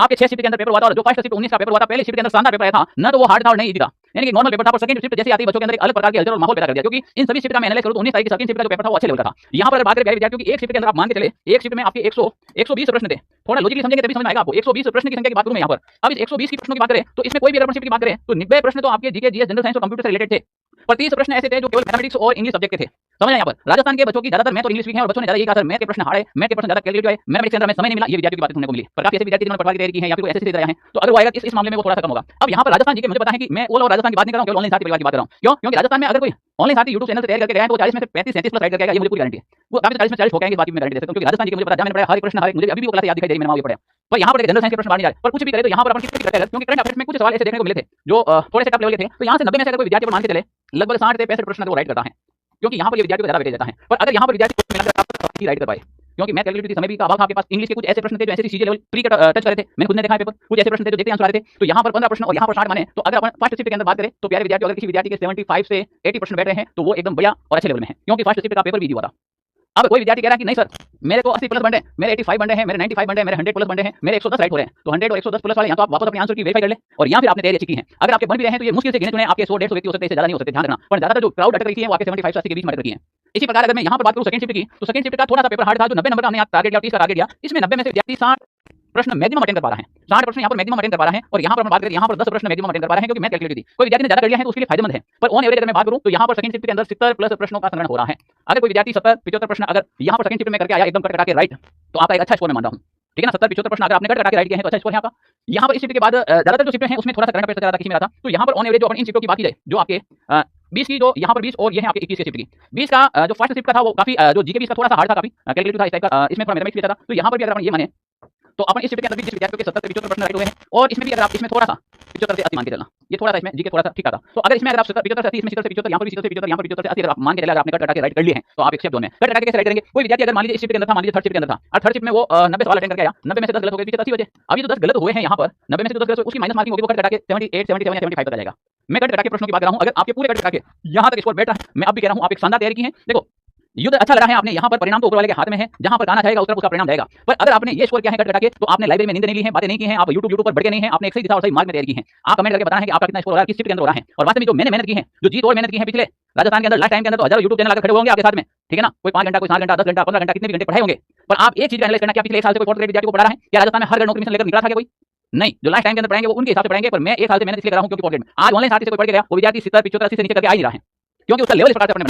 आपके 6 शिफ्ट के अंदर पेपर हुआ था और जो फर्स्ट शिफ्ट 19 का पेपर हुआ था, पहले शिफ्ट के अंदर शानदार पेपर आया था, ना तो वो हार्ड था और नहीं इजी था, यानी कि नॉर्मल पेपर था। पर सेकंड शिफ्ट जैसे आती बच्चों के अंदर एक अलग प्रकार के हलचल और माहौल पैदा कर दिया, क्योंकि इन सभी शिफ्ट का मैं एनालाइज करूं तो 19 तारीख की सेकंड शिफ्ट का जो पेपर था वो अच्छे लेवल का था। यहां पर अगर बात करें प्यारे विद्यार्थियों की, एक शिफ्ट के अंदर आप मान के चले एक शिफ्ट में आपके 120 प्रश्न थे। थोड़ा लॉजिकली समझेंगे तभी समझ में आएगा आपको। 120 प्रश्न की संख्या की बात करूं मैं यहां पर। अब इस 120 की प्रश्नों की बात करें तो इसमें कोई भी अगर शिफ्ट की बात करें तो 90 प्रश्न तो आपके जीके, जीएस, जनरल साइंस और कंप्यूटर से रिलेटेड थे, पर 30 प्रश्न ऐसे थे जो केवल मैथमेटिक्स और इंग्लिश सब्जेक्ट के थे। समझ यहाँ पर राजस्थान के बच्चों की ज्यादातर मैथ और इंग्लिश वीक है और बच्चों ने ज्यादा यही कहा सर मैथ के प्रश्न हार्ड है, मैथ के प्रश्न ज्यादा कैलकुलेटिव है, मैथमेटिक्स के अंदर हमें समय नहीं मिला। ये विद्यार्थियों की बातें सुनने को मिली। पर काफी ऐसे विद्यार्थी जिन्होंने पटवारी की तैयारी की है या फिर एसएससी दे रहे हैं, तो अगर वो आएगा इस मामले में वो थोड़ा सा कम होगा। अब यहाँ पर राजस्थान जी के मुझे पता है कि मैं ओल और राजस्थान की बात नहीं कर रहा हूँ, केवल ऑनलाइन साथी परिवार की बात कर रहा हूँ। क्यों? क्योंकि राजस्थान में अगर कोई ऑनलाइन साथी यूट्यूब चैनल से तैयारी करके गया है तो 40 में से 35-37 प्लस राइट करके आएगा, ये मुझे पूरी गारंटी है। वो काफी 40 में 40 हो जाएंगे, बाकी मैं गारंटी दे सकता हूँ, क्योंकि राजस्थान जी के मुझे पता है, मैंने पढ़ा हर एक प्रश्न, हर एक मुझे अभी भी वो क्लास याद दिखाई दे रही है, मैंने वहां पढ़ा। पर यहाँ पर जनरल साइंस के प्रश्न बाहर नहीं जा रहे, पर कुछ भी करे तो यहाँ पर अपन कितने करते हैं, क्योंकि करंट अफेयर्स में कुछ सवाल ऐसे देखने को मिले थे जो थोड़े से टफ लेवल के थे। तो यहाँ से 90 में से अगर कोई विद्यार्थी पर मान के चले लगभग 60 से 65 प्रश्न को राइट करता है, क्योंकि यहाँ पर ये विद्यार्थी को ज्यादा वेटेज देता है। पर अगर यहाँ पर विद्यार्थी राइट कर पाए, क्योंकि मैथ कैलकुलेटिव समय भी का अभाव था आपके पास, इंग्लिश के कुछ ऐसे प्रश्न थे जो ऐसे सीजे लेवल प्री टच करे थे, मैंने खुद ने देखा है पेपर, कुछ ऐसे प्रश्न थे जो देखते आंसर आ रहे थे। तो यहाँ पर 15 प्रश्न और यहाँ पर 60 माने, तो अगर अपन फर्स्ट शिफ्ट के अंदर बात करें तो प्यारे विद्यार्थी, अगर किसी विद्यार्थी के 75 से 80% बैठ रहे हैं तो वो एकदम बढ़िया और अच्छे लेवल में है, क्योंकि फर्स्ट शिफ्ट का पेपर भी इजी हुआ था। अब कोई विद्यार्थी कह रहा है कि नहीं सर मेरे को 80 प्लस बन रहे हैं, मेरे 85 बन रहे हैं, मेरे 95 बन रहे हैं, मेरे 100 प्लस बन रहे हैं, मेरे 110 राइट हो रहे हैं, तो 100 और 110 प्लस वाले यहाँ तो आप वापस अपने आंसर की वेरीफाई कर ले और यहाँ फिर आपने तैयारी अच्छी की है। अगर आपके बन भी रहे हैं तो ये मुश्किल से गिने चुने आपके 100-150 व्यक्ति हो सकते हैं, इससे ज्यादा नहीं हो सकते, ध्यान रखना। पर ज्यादातर जो क्राउड अटक रही है वो आपके 75 से 80 के बीच में अटक रही है। इसी प्रकार अगर मैं यहाँ पर बात करूँ सेकंड शिफ्ट की, तो सेकंड शिफ्ट का थोड़ा सा पेपर हार्ड था, जो 90 नंबर का हमने टारगेट दिया, 30 का टारगेट दिया, इसमें 90 में से विद्यार्थी 60 प्रश्न मैक्सिमम अटेंड कर पा रहा है, 60 प्रश्न यहाँ पर मैक्सिमम अटेंड कर पा रहा है। और यहाँ पर बात करें यहाँ पर 10 प्रश्न मैक्सिमम अटेंड कर पा रहे हैं, क्योंकि मैथ कैलकुलेटिव थी। कोई विद्यार्थी ने ज्यादा कर लिया है तो उसके लिए फायदेमंद है। पर ऑन एवरेज अगर मैं बात करूं तो यहाँ पर सेकंड शिफ्ट के अंदर 70 प्लस प्रश्नों का संग्रहण हो रहा है। अगर कोई विद्यार्थी 70-75 प्रश्न अगर यहाँ पर सेकंड शिफ्ट में करके आया एकदम कट कटा के राइट, तो आपका एक अच्छा स्कोर मैं मान रहा हूँ, ठीक है ना। 70-75 प्रश्न अगर आपने कट कटा के राइट किया है तो अच्छा स्कोर है आपका। यहाँ पर इस शिफ्ट के बाद ज्यादातर जो शिफ्ट है उसमें थोड़ा सा करंट अफेयर चला था, किसी में रहा था। तो यहाँ पर ऑन एवरेज जो अपन इन शिफ्टों की बात की जाए, जो आपके 20 की, जो यहाँ पर 20 और ये है आपके 21 के शिफ्ट की, 20 का जो फर्स्ट शिफ्ट का था वो काफी जो जीके 20 का थोड़ा सा हार्ड था, काफी कैलकुलेटिव था इस टाइप का, इसमें थोड़ा मैथमेटिक्स भी था। तो यहाँ पर भी अगर अपन ये माने तो अपन इस शिफ्ट के अंदर भी जिस विद्यार्थियों के 70 से 75 प्रश्न राइट हुए हैं, और इसमें भी अगर आप इसमें थोड़ा सा 75 से 80 मान के चलना, ये थोड़ा सा इसमें जीके थोड़ा सा ठीक था। तो अगर इसमें अगर आप 75 से 80, इसमें 70 से 75, यहाँ पर भी 70 से 75, यहाँ पर 75 से 80 अगर आप मान के चले, अगर आपने कट कटा के राइट कर लिए हैं तो आप एक स्टेप जोन में कट कटा के कैसे राइट करेंगे। कोई विद्यार्थी अगर मान लीजिए इस शिफ्ट के अंदर था, मान लीजिए थर्ड शिफ्ट के अंदर था, और थर्ड शिफ्ट में वो 90 सवाल अटेंड करके आया, 90 में से 10 गलत हो गए, पीछे 80 बचे। अभी जो 10 गलत हुए हैं यहाँ पर 90 में से जो 10 गलत हुए उसकी माइनस मार्किंग होगी, वो कट कटा के 78, 77 या 75 तक आ जाएगा। मैं कट कटा के प्रश्नों की बात कर रहा हूँ। अगर आपके पूरे कट कटा के यहाँ तक स्कोर बैठ रहा है, मैं अब भी कह रहा हूँ आप एक शानदार तैयारी की है। देखो युद्ध अच्छा लगा है आपने, यहाँ पर परिणाम तो ऊपर वाले के हाथ में है, जहाँ पर गाना जाएगा उस तरफ उसका परिणाम जाएगा। पर अगर आपने ये स्कोर किया है कट कटा के, तो आपने लाइब्रेरी में नींद नहीं ली है, बातें नहीं की हैं, आप यूट्यूब पर बढ़ के नहीं है, आपने एक सही दिशा और सही मार्ग में तैयारी की है। आप कमेंट करके बताना है कि आपका कितना स्कोर हो रहा है, किस शिफ्ट के अंदर हो रहा है। और वास्तव में जो मैंने मेहनत की है, जो जीत और मेहनत की है पिछले राजस्थान के अंदर लास्ट टाइम के अंदर, तो हजारों यूट्यूब चैनल आकर खड़े होंगे आपके साथ में, ठीक है ना। कोई 5 घंटा, कोई 7 घंटा, 10 घंटा, 15 घंटा, कितने भी घंटे पढ़ाए होंगे। पर आप एक चीज का एनालाइज करना, क्या पिछले एक साल से कोई फोर्थ ग्रेड विद्यार्थी को पढ़ा रहा है, क्या राजस्थान में हर नौकरी मिशन लेकर निकला था क्या कोई? नहीं। जो लास्ट टाइम के अंदर पढ़ाएंगे वो उनके हिसाब से पढ़ाएंगे। पर मैं एक साल से मेहनत इसलिए कर रहा हूँ क्योंकि फोर्थ ग्रेड में आज ऑनलाइन साथी से कोई पढ़ के गया, वो विद्यार्थी 70, 75, 80 से नीचे करके आ ही रहा है, क्योंकि उसका लेवल इस प्रकार से अपने बनाया।